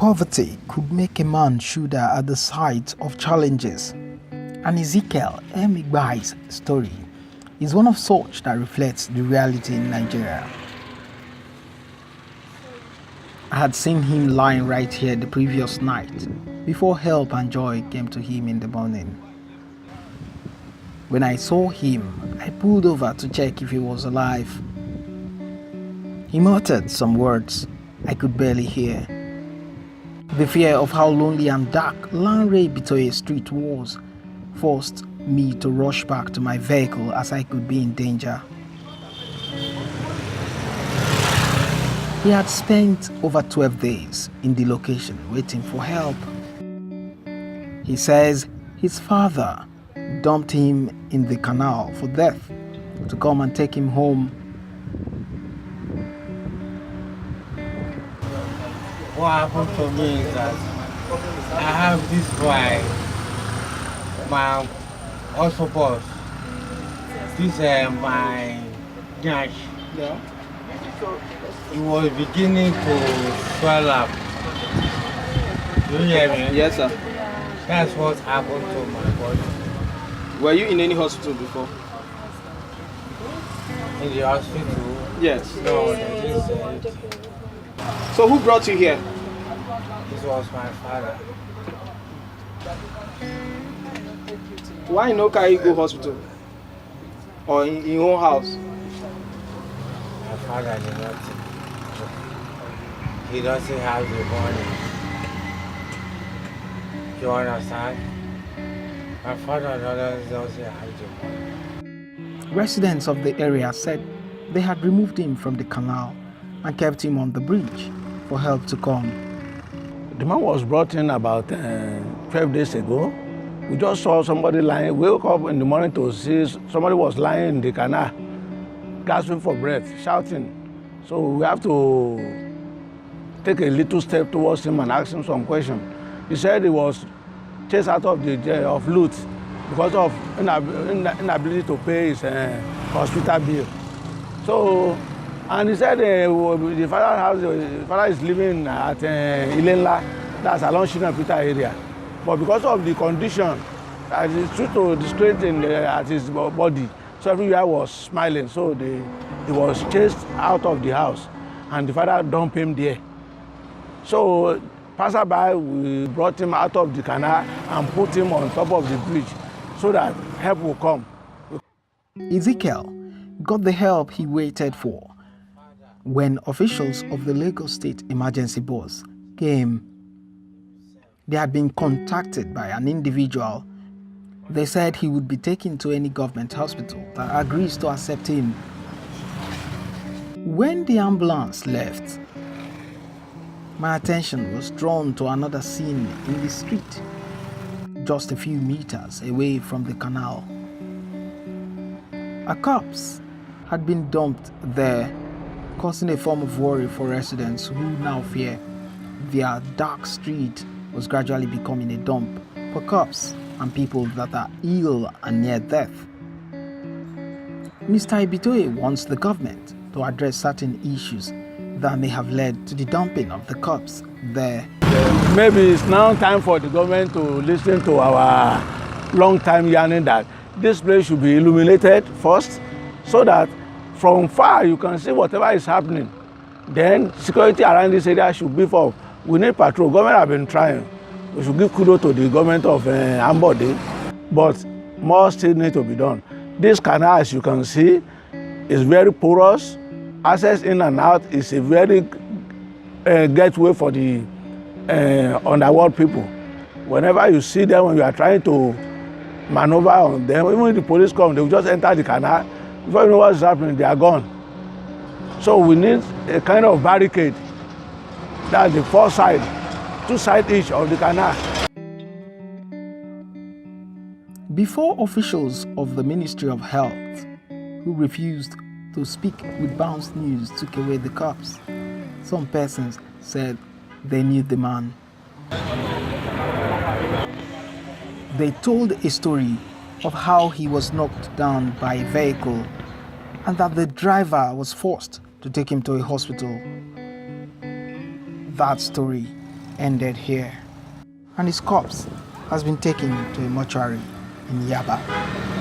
Poverty could make a man shudder at the sight of challenges, and Ezekiel Emigbai's story is one of such that reflects the reality in Nigeria. I had seen him lying right here the previous night before help and joy came to him in the morning. When I saw him, I pulled over to check if he was alive. He muttered some words I could barely hear. The fear of how lonely and dark Lanre Bitoye Street was forced me to rush back to my vehicle as I could be in danger. He had spent over 12 days in the location waiting for help. He says his father dumped him in the canal for death to come and take him home. What happened to me is that I have this boy, my also boss. This my Nash. Yeah. It was beginning to swell up. Do you hear me? Yes, sir. That's what happened to my body. Were you in any hospital before? In the hospital? Yes. No, they didn't say anything. So who brought you here? This was my father. Why no carry go hospital? Or in your own house? My father did not. He doesn't have the money. You understand? My father doesn't have the money. Residents of the area said they had removed him from the canal and kept him on the bridge for help to come. The man was brought in about 12 days ago. We just saw somebody lying. We woke up in the morning to see somebody was lying in the canal, gasping for breath, shouting. So we have to take a little step towards him and ask him some questions. He said he was chased out of of loot because of inability to pay his hospital bill. So, and he said the father is living at Ilenla, that's along Shina Peter area. But because of the condition, as it's due to the strain at his body, so everywhere was smiling. So he was chased out of the house, and the father dumped him there. So passerby, we brought him out of the canal and put him on top of the bridge so that help will come. Ezekiel got the help he waited for when officials of the Lagos State Emergency Boss came. They had been contacted by an individual. They said he would be taken to any government hospital that agrees to accept him. When the ambulance left, my attention was drawn to another scene in the street, just a few meters away from the canal. A corpse had been dumped there, causing a form of worry for residents who now fear their dark street was gradually becoming a dump for cops and people that are ill and near death. Mr. Ibitoye wants the government to address certain issues that may have led to the dumping of the cops there. Maybe it's now time for the government to listen to our long-time yearning that this place should be illuminated first, so that from far you can see whatever is happening. Then security around this area should beef up. We need patrol. Government have been trying. We should give kudos to the government of Ambode, but more still need to be done. This canal, as you can see, is very porous. Access in and out is a very gateway for the underworld people. Whenever you see them, when you are trying to maneuver on them, even if the police come, they will just enter the canal. Before you know what's happening, they are gone. So we need a kind of barricade. That's the four sides, two sides each of the canal. Before officials of the Ministry of Health, who refused to speak with Bounce News, took away the cops, some persons said they knew the man. They told a story of how he was knocked down by a vehicle and that the driver was forced to take him to a hospital. That story ended here, and his corpse has been taken to a mortuary in Yaba.